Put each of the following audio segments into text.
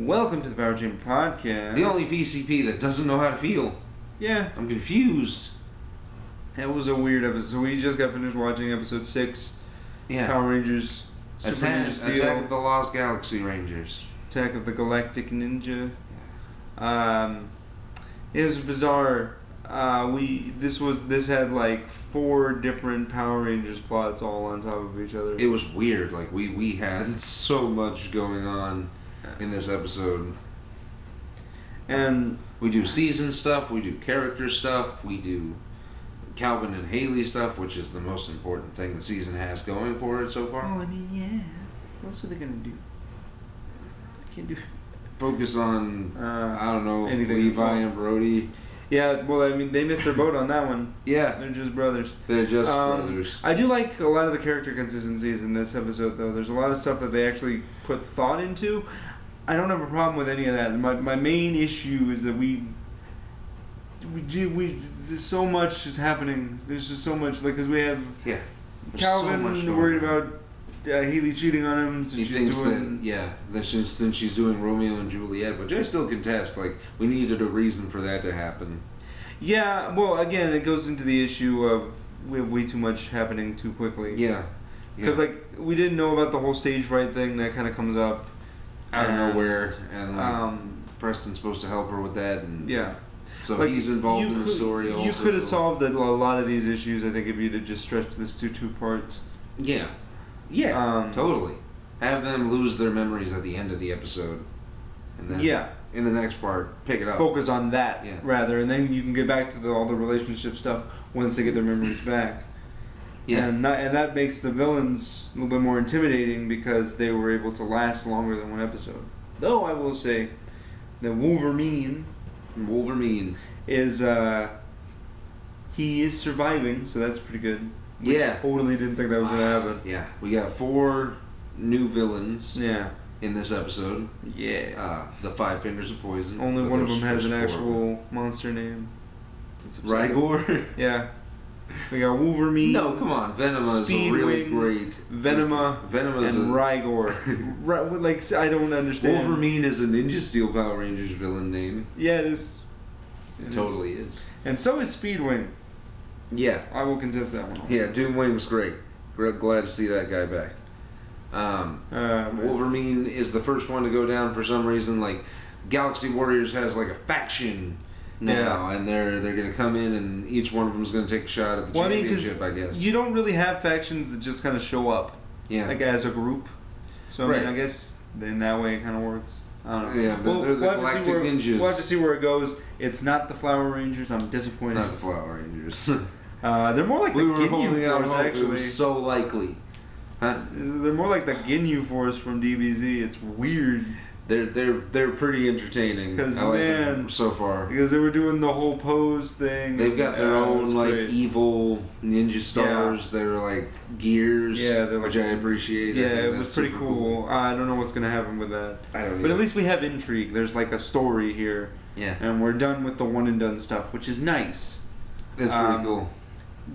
Welcome to the Power Chamber Podcast. The only PCP that doesn't know how to feel. Yeah. I'm confused. It was a weird episode. So we just got finished watching episode 6. Yeah. Power Rangers. Attack of the Lost Galaxy Rangers. Attack of the Galactic Ninja. It was bizarre. This had like 4 different Power Rangers plots all on top of each other. It was weird. Like we had so much going on in this episode. And we do season stuff, we do character stuff, we do Calvin and Haley stuff, which is the most important thing the season has going for it so far. Oh, I mean, yeah. What else are they gonna do? I can't do. Focus on I don't know, anything Levi and Brody. Yeah, well, I mean, they missed their boat on that one. Yeah, They're just brothers. They're just brothers. I do like a lot of the character consistencies in this episode, though. There's a lot of stuff that they actually put thought into. I don't have a problem with any of that. My main issue is that we there's so much is happening. There's just so much, like, because we have Calvin so worried about Haley cheating on him. He thinks since she's doing Romeo and Juliet, which I still contest. Like, we needed a reason for that to happen. Yeah, well, again, it goes into the issue of we have way too much happening too quickly. Yeah. Because, like, we didn't know about the whole stage fright thing that kind of comes up out of nowhere, and like Preston's supposed to help her with that, and yeah, so like, he's involved in the story. Also, you could have solved a lot of these issues, I think, if you'd have just stretched this to 2 parts. Yeah, totally. Have them lose their memories at the end of the episode, and then in the next part, pick it up. Focus on that rather, and then you can get back to all the relationship stuff once they get their memories back. Yeah, and that makes the villains a little bit more intimidating because they were able to last longer than 1 episode. Though I will say that Wolverine is he is surviving, so that's pretty good. I totally didn't think that was gonna happen. Yeah, we got 4 new villains. Yeah. In this episode. Yeah. The 5 Fingers of Poison. Only one of them has an actual monster name. Rigor. Yeah. We got Wolverine. No, come on. Venema is a really great. Venema and Rigor. Like, I don't understand. Wolverine is a Ninja Steel Power Rangers villain name. Yeah, it is. It totally is. And so is Speedwing. Yeah. I will contest that one also. Yeah, Doomwing's great. We're glad to see that guy back. Wolverine is the first one to go down for some reason. Like, Galaxy Warriors has like a faction now, and they're going to come in, and each one of them is going to take a shot at the championship, I guess. You don't really have factions that just kind of show up, like as a group. So I mean, I guess in that way it kind of works. I don't know. Yeah, but they're the Galactic Ninjas. We'll have to see where it goes. It's not the Flower Rangers. I'm disappointed. It's not the Flower Rangers. They're more like the Ginyu Force, actually. It was so likely. Huh? They're more like the Ginyu Force from DBZ. It's weird. They're pretty entertaining. Because them so far, because they were doing the whole pose thing. They've got their own like evil ninja stars. They're like gears. Yeah, which I appreciate. Yeah, it was pretty cool. I don't know what's gonna happen with that. I don't. But at least we have intrigue. There's like a story here. Yeah. And we're done with the one and done stuff, which is nice. That's pretty cool.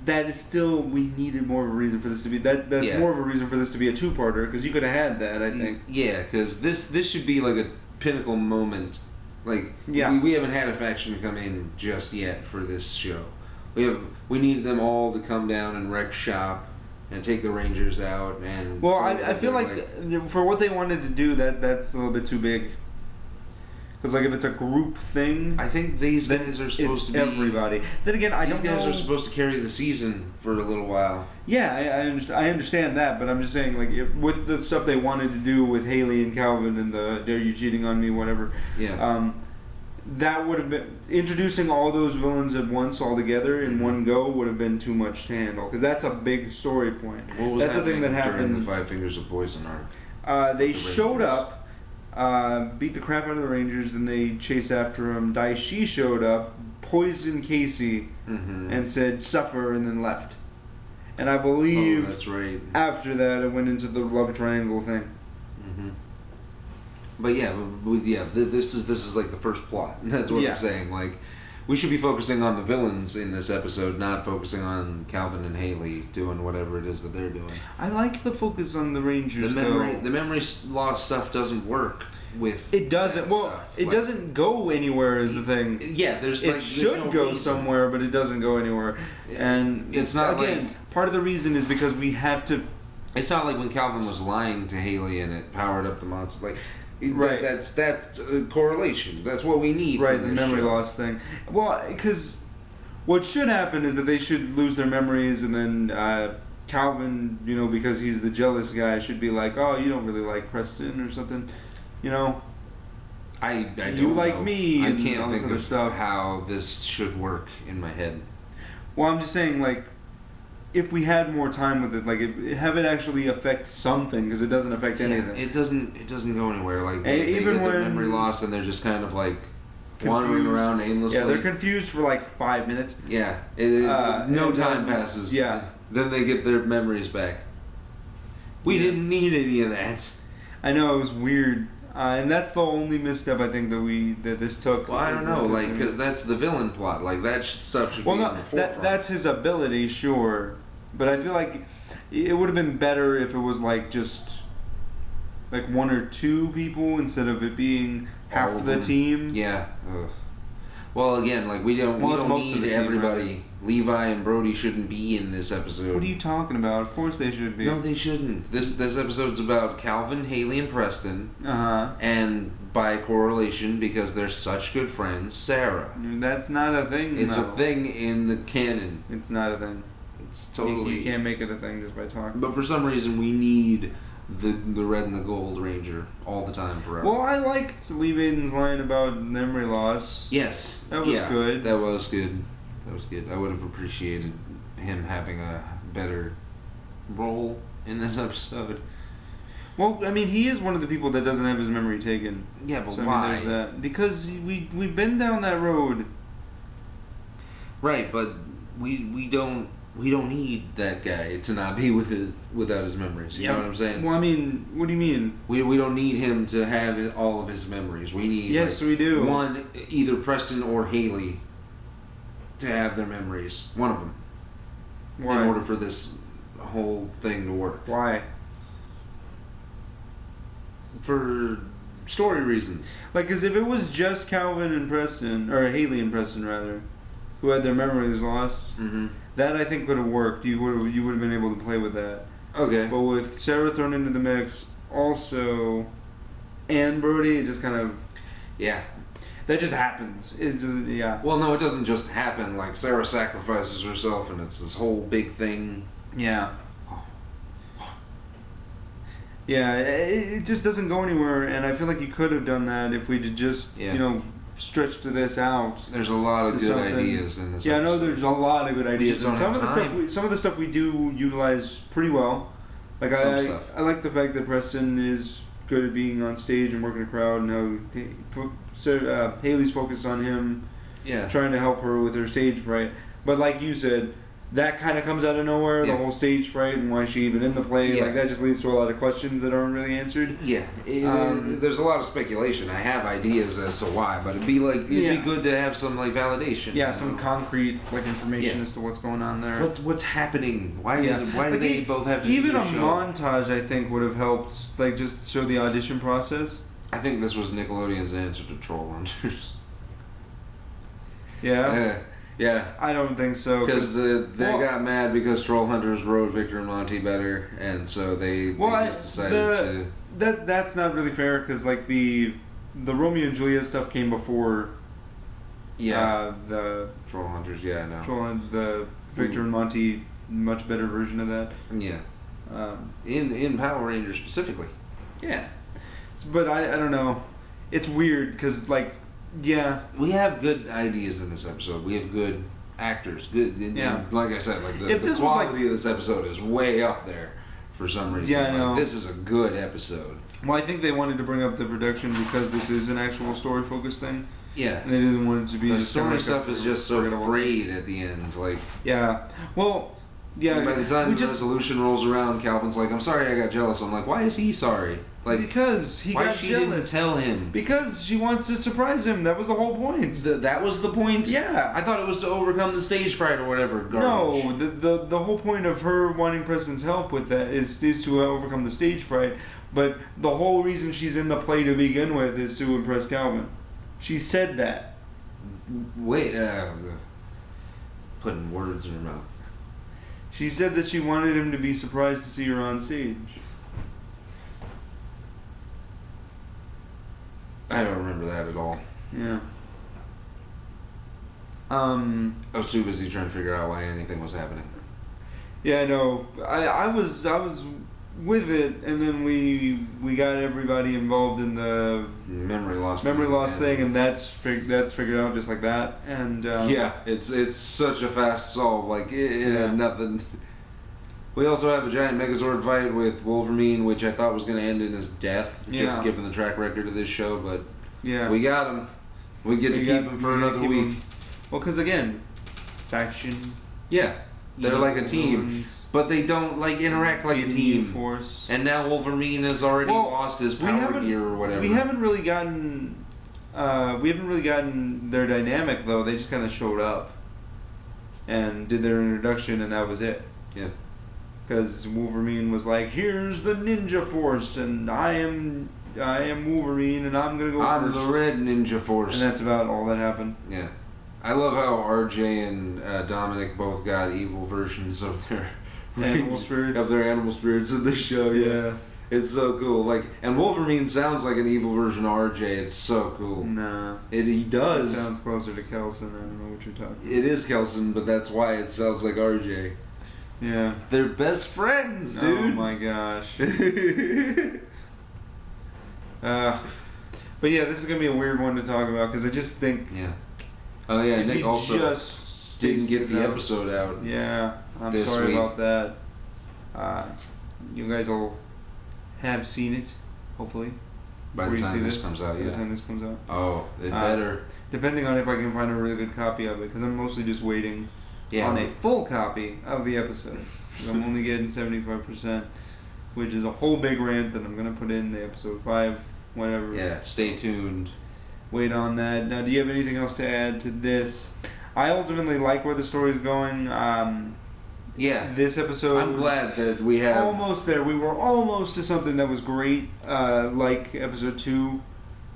That is still, we needed more of a reason for this to be, that's more of a reason for this to be a 2-parter, because you could have had that, I think. Yeah, because this should be like a pinnacle moment. Like, we haven't had a faction come in just yet for this show. We need them all to come down and wreck shop and take the Rangers out. And well, I feel like for what they wanted to do, that's a little bit too big. Because, like, if it's a group thing, I think these guys are supposed to be everybody. Then again, these guys are supposed to carry the season for a little while. Yeah, I understand that, but I'm just saying, like, with the stuff they wanted to do with Haley and Calvin and the "Dare You Cheating on Me" whatever. Yeah. That would have been introducing all those villains at once, all together in one go, would have been too much to handle. Because that's a big story point. What was the thing that happened during the 5 Fingers of Poison arc? They showed up. Beat the crap out of the Rangers, then they chased after him. Daishi showed up, poisoned Casey, and said, "Suffer," and then left. And I believe that's right. After that, it went into the love triangle thing. But this is like the first plot. That's what I'm saying. Like, we should be focusing on the villains in this episode, not focusing on Calvin and Haley doing whatever it is that they're doing. I like the focus on the Rangers. The memory loss stuff doesn't work. with. It doesn't. Well, stuff. it doesn't go anywhere. Is the thing. Yeah, it should no go reason. somewhere, but it doesn't go anywhere. And it's not again. Part of the reason is because we have to. It's not like when Calvin was lying to Haley and it powered up the monster. Like, right. That's a correlation. That's what we need. Right, the memory loss thing. Well, because what should happen is that they should lose their memories, and then Calvin, because he's the jealous guy, should be like, "Oh, you don't really like Preston or something," I don't you like know. me. I and can't all this think other of stuff. how this should work in my head. Well, I'm just saying, like, if we had more time with it, like, have it actually affect something, because it doesn't affect anything. It doesn't go anywhere. Like, they even get when their memory loss and they're just kind of like wandering confused. around aimlessly. Yeah, they're confused for like 5 minutes. Yeah, no time passes. Yeah. Then they get their memories back. We didn't need any of that. I know, it was weird. And that's the only misstep I think that this took. Well, I don't know, like, because that's the villain plot. Like, that stuff should be in the forefront. That's his ability, sure. But I feel like it would have been better if it was like just like 1 or 2 people instead of it being half of the team. Yeah. Ugh. Well, again, like, we don't need everybody. Right? Levi and Brody shouldn't be in this episode. What are you talking about? Of course they should be. No, they shouldn't. This episode's about Calvin, Haley, and Preston. And by correlation, because they're such good friends, Sarah. That's not a thing. It's a thing in the canon. It's not a thing. It's totally. You can't make it a thing just by talking. But for some reason, we need the red and the gold ranger all the time forever. Well, I liked Lee Baden's line about memory loss. Yes, that was good. That was good. That was good. I would have appreciated him having a better role in this episode. Well, I mean, he is one of the people that doesn't have his memory taken. Yeah, but so, why? I mean, there's that. Because we've been down that road. Right, but we don't need that guy to not be without his memories. You know what I'm saying? Well, I mean, what do you mean? We don't need him to have all of his memories. We need we do. One, either Preston or Haley to have their memories. One of them. Why? In order for this whole thing to work. Why? For story reasons. Like, because if it was just Calvin and Preston, or Haley and Preston rather, who had their memories lost, that I think would have worked. You would have been able to play with that. Okay. But with Sarah thrown into the mix, also, and Brody, it just kind of. Yeah. That just happens. It just, yeah. Well, no, it doesn't just happen. Like, Sarah sacrifices herself, and it's this whole big thing. Yeah. Yeah, it just doesn't go anywhere, and I feel like you could have done that if we'd just, stretched this out. There's a lot of good ideas in this. Yeah, I know there's a lot of good ideas. And some of the stuff we do utilize pretty well. Like I like the fact that Preston is good at being on stage and working a crowd, and how Haley's focused on him, trying to help her with her stage fright. But like you said, that kind of comes out of nowhere. The whole stage fright and why she even in the play, like that just leads to a lot of questions that aren't really answered. Yeah, there's a lot of speculation. I have ideas as to why, but it'd be good to have some like validation. Yeah, some concrete information as to what's going on there. What's happening? Why is it? Why do they both have to even do a show? Montage? I think would have helped, like just show the audition process. I think this was Nickelodeon's answer to Troll Hunters. Yeah. Yeah. I don't think so. Because they got mad because Troll Hunters wrote Victor and Monty better, and so they just decided to. That's not really fair because like the Romeo and Juliet stuff came before. Yeah. The Troll Hunters. Yeah, I know. The Victor and Monty, much better version of that. Yeah. In Power Rangers specifically. Yeah. But I don't know. It's weird because like. Yeah, we have good ideas in this episode. We have good actors. Good, and like I said, like the quality of this episode is way up there for some reason. Yeah, I know. This is a good episode. Well, I think they wanted to bring up the production because this is an actual story-focused thing. Yeah, and they didn't want it to be. The story stuff is just so frayed at the end. Like, yeah. Well, Yeah. By the time the resolution rolls around, Calvin's like, "I'm sorry, I got jealous." I'm like, "Why is he sorry?" Like, because he got she jealous. Didn't tell him? Because she wants to surprise him. That was the whole point. That was the point. Yeah. I thought it was to overcome the stage fright or whatever. Garbage. No, the whole point of her wanting Preston's help with that is to overcome the stage fright. But the whole reason she's in the play to begin with is to impress Calvin. She said that. Wait, putting words in her mouth. She said that she wanted him to be surprised to see her on stage. I don't remember that at all. Yeah. I was too busy trying to figure out why anything was happening. Yeah, no. I was with it, and then we got everybody involved in the memory loss thing, and that's figured out just like that. And yeah, it's such a fast solve. Like it had nothing. We also have a giant Megazord fight with Wolverine, which I thought was going to end in his death, just given the track record of this show. But we got him. We get to keep him for another week. Well, because again, faction. Yeah, they're like a team. But they don't interact like a team. Force. And now Wolverine has already lost his power gear or whatever. We haven't really gotten their dynamic though. They just kind of showed up and did their introduction, and that was it. Yeah. Because Wolverine was like, "Here's the Ninja Force, and I am Wolverine, and I'm gonna go first. I'm the Red Ninja Force." And that's about all that happened. Yeah. I love how RJ and Dominic both got evil versions of their animal spirits. Of their animal spirits in this show. Yeah. It's so cool. And Wolverine sounds like an evil version of RJ. It's so cool. Nah. He does. It sounds closer to Kelson. I don't know what you're talking about. It is Kelson, but that's why it sounds like RJ. Yeah. They're best friends, dude. Oh my gosh. But yeah, this is going to be a weird one to talk about because I just think... Yeah. Oh yeah, Nick also just didn't get the episode out. Yeah, I'm sorry about that. You guys will have seen it, hopefully. By the time this comes out, By the time this comes out. Oh, it better. Depending on if I can find a really good copy of it, because I'm mostly just waiting on a full copy of the episode. I'm only getting 75%, which is a whole big rant that I'm going to put in the episode 5, whatever. Yeah, stay tuned. Wait on that. Now, do you have anything else to add to this? I ultimately like where the story's going. Yeah. This episode... I'm glad that we have... Almost there. We were almost to something that was great, like episode 2,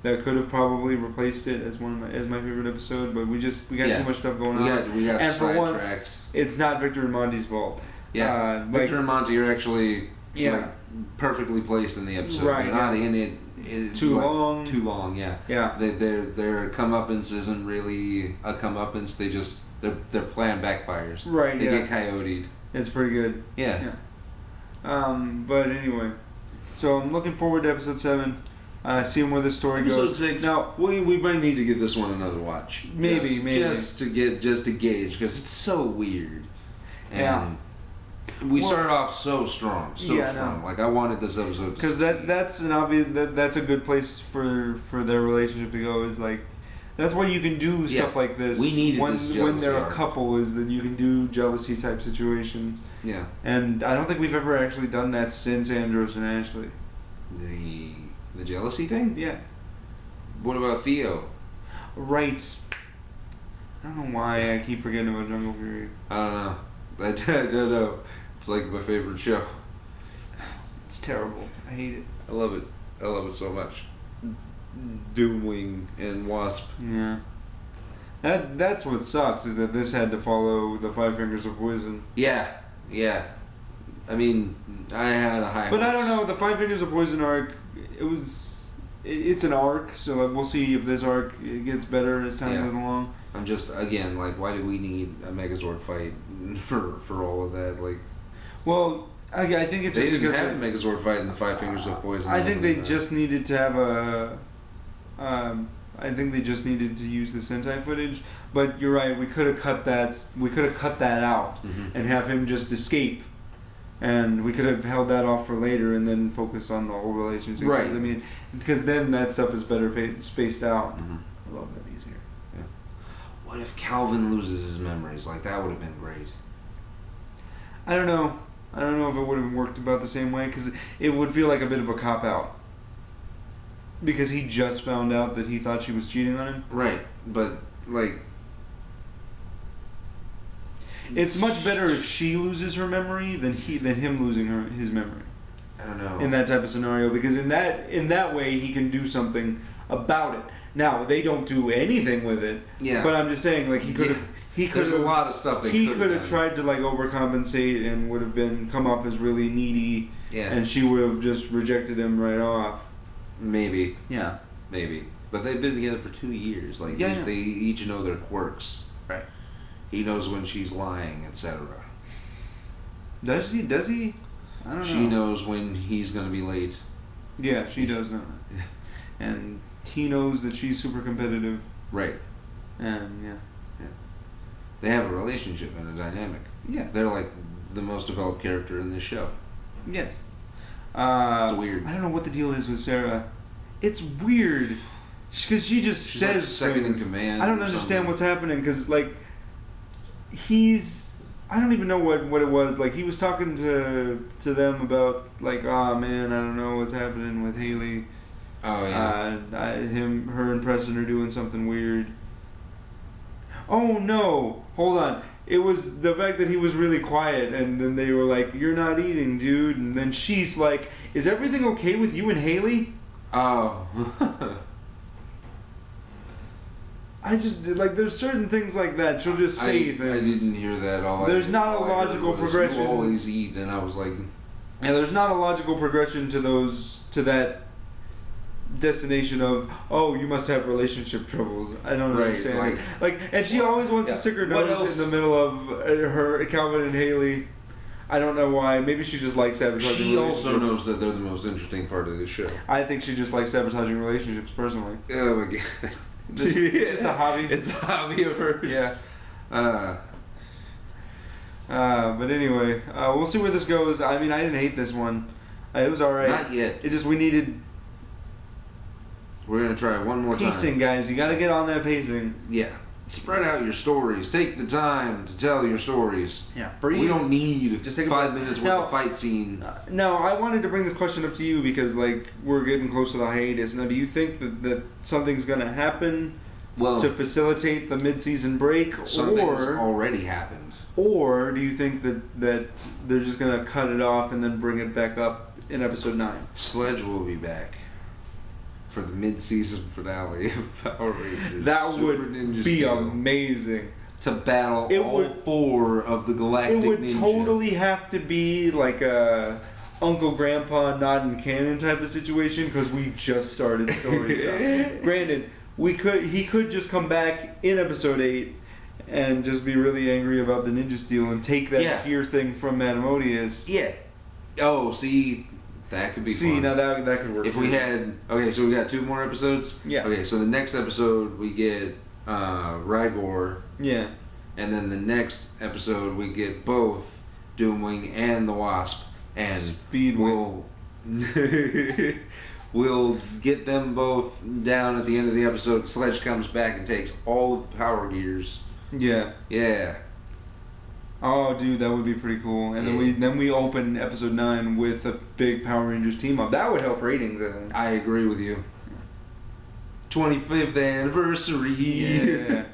that could have probably replaced it as my favorite episode, but we got too much stuff going on. We got and for once, sidetracked. It's not Victor and Monty's fault. Yeah. Victor and Monty are actually perfectly placed in the episode. Right. They're not in it too long. Too long, yeah. Yeah. Their comeuppance isn't really a comeuppance. They just their plan backfires. Right. They get coyoted. It's pretty good. Yeah. But anyway, so I'm looking forward to episode 7. Seeing where this story goes. Episode 6. Now we might need to give this one another watch. Maybe just to gauge because it's so weird. And we started off so strong, strong. Like I wanted this episode because that's an obvious that's a good place for their relationship to go. Is like that's why you can do stuff like this. We needed when they're a couple. Is that you can do jealousy type situations. Yeah. And I don't think we've ever actually done that since Andros and Ashley. The jealousy thing? Yeah. What about Theo? Right. I don't know why I keep forgetting about Jungle Fury. I don't know. I don't know. It's like my favorite show. It's terrible. I hate it. I love it. I love it so much. Doomwing and Wasp. Yeah. That's what sucks is that this had to follow the Five Fingers of Poison. Yeah. I mean, I had a high But hopes. I don't know, the Five Fingers of Poison arc, it's an arc, so we'll see if this arc gets better as time goes along. I'm just, again, like, why do we need a Megazord fight for all of that? Like, well, I think it's they just didn't because have a Megazord fight in the Five Fingers of Poison. I think they just needed to have I think they just needed to use the Sentai footage. But you're right, we could have cut that out and have him just escape. And we could have held that off for later and then focus on the whole relationship. Right. I mean, because then that stuff is better spaced out. Mm-hmm. I love that he's here. Yeah. What if Calvin loses his memories? Like, that would have been great. I don't know. I don't know if it would have worked about the same way, because it would feel like a bit of a cop-out. Because he just found out that he thought she was cheating on him. Right, but, like... It's much better if she loses her memory than him losing his memory. I don't know. In that type of scenario, because in that way he can do something about it. Now they don't do anything with it. Yeah. But I'm just saying, like he could have. There's a lot of stuff he could have tried to like overcompensate and would have come off as really needy. Yeah. And she would have just rejected him right off. Maybe. Yeah. Maybe. But they've been together for 2 years. Like they each know their quirks. Right. He knows when she's lying, etc. Does he? I don't know. She knows when he's going to be late. Yeah, she does know. And he knows that she's super competitive. Right. And yeah. They have a relationship and a dynamic. Yeah. They're like the most developed character in this show. Yes. It's weird. I don't know what the deal is with Sarah. It's weird. Because she just She's says like second things. in command. I don't understand what's happening, because, like, I don't even know what it was. Like, he was talking to them about, like, oh, man, I don't know what's happening with Haley. Oh, yeah. Her and Preston are doing something weird. Oh, no. Hold on. It was the fact that he was really quiet, and then they were like, you're not eating, dude. And then she's like, is everything okay with you and Haley? Oh. I just, like, there's certain things like that. She'll just say things. I didn't hear that. There's not a logical progression. You always eat, and I was like... Yeah, there's not a logical progression to that destination of, oh, you must have relationship troubles. I don't understand. And she always wants to stick her nose in the middle of her Calvin and Haley. I don't know why. Maybe she just likes sabotaging relationships. She also knows that they're the most interesting part of the show. I think she just likes sabotaging relationships, personally. Oh my god. It's just a hobby. It's a hobby of hers. Yeah. But anyway, we'll see where this goes. I mean, I didn't hate this one. It was alright. Not yet. It just, we needed... We're going to try it one more time. Pacing, guys. You got to get on that pacing. Yeah. Spread out your stories. Take the time to tell your stories. Yeah. Breathe. We don't need just take 5 minutes worth of fight scene. No, I wanted to bring this question up to you because, like, we're getting close to the hiatus. Now, do you think that something's going to happen to facilitate the mid-season break? Something's already happened. Or do you think that they're just going to cut it off and then bring it back up in episode 9? Sledge will be back for the mid-season finale of Power Rangers. That Super would Ninja be Steel, amazing. to battle all 4 of the Galactic Ninja. It would totally have to be like a Uncle Grandpa not in canon type of situation, because we just started story stuff. Granted, he could just come back in episode 8 and just be really angry about the Ninja Steel and take that gear thing from Madamodius. Yeah. Oh, see... That could be fun. Now that could work. If we had... Okay, so we got 2 more episodes? Yeah. Okay, so the next episode we get Rygor. Yeah. And then the next episode we get both Doomwing and the Wasp. And Speedwing. We'll get them both down at the end of the episode. Sledge comes back and takes all of the Power Gears. Yeah. Yeah. Oh, dude, that would be pretty cool. And then we open episode 9 with a big Power Rangers team up. That would help ratings, I think. I agree with you. 25th anniversary. Yeah.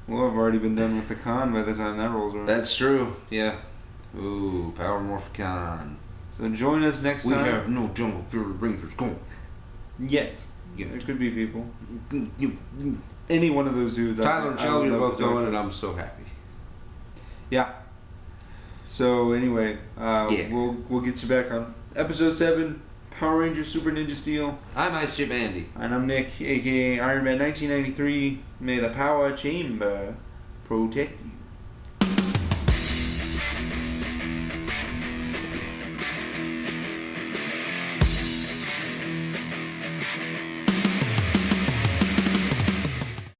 Well, I've already been done with the con by the time that rolls around. That's true. Yeah. Ooh, Power Morphicon. So join us next time. We have no Jungle Fury Rangers going. Yet. There could be people. Any one of those dudes. Tyler and Shelby are both going, and I'm so happy. Yeah. So anyway, we'll get you back on episode 7, Power Rangers Super Ninja Steel. I'm Ice Chip Andy. And I'm Nick, aka Iron Man 1993. May the power chamber protect you.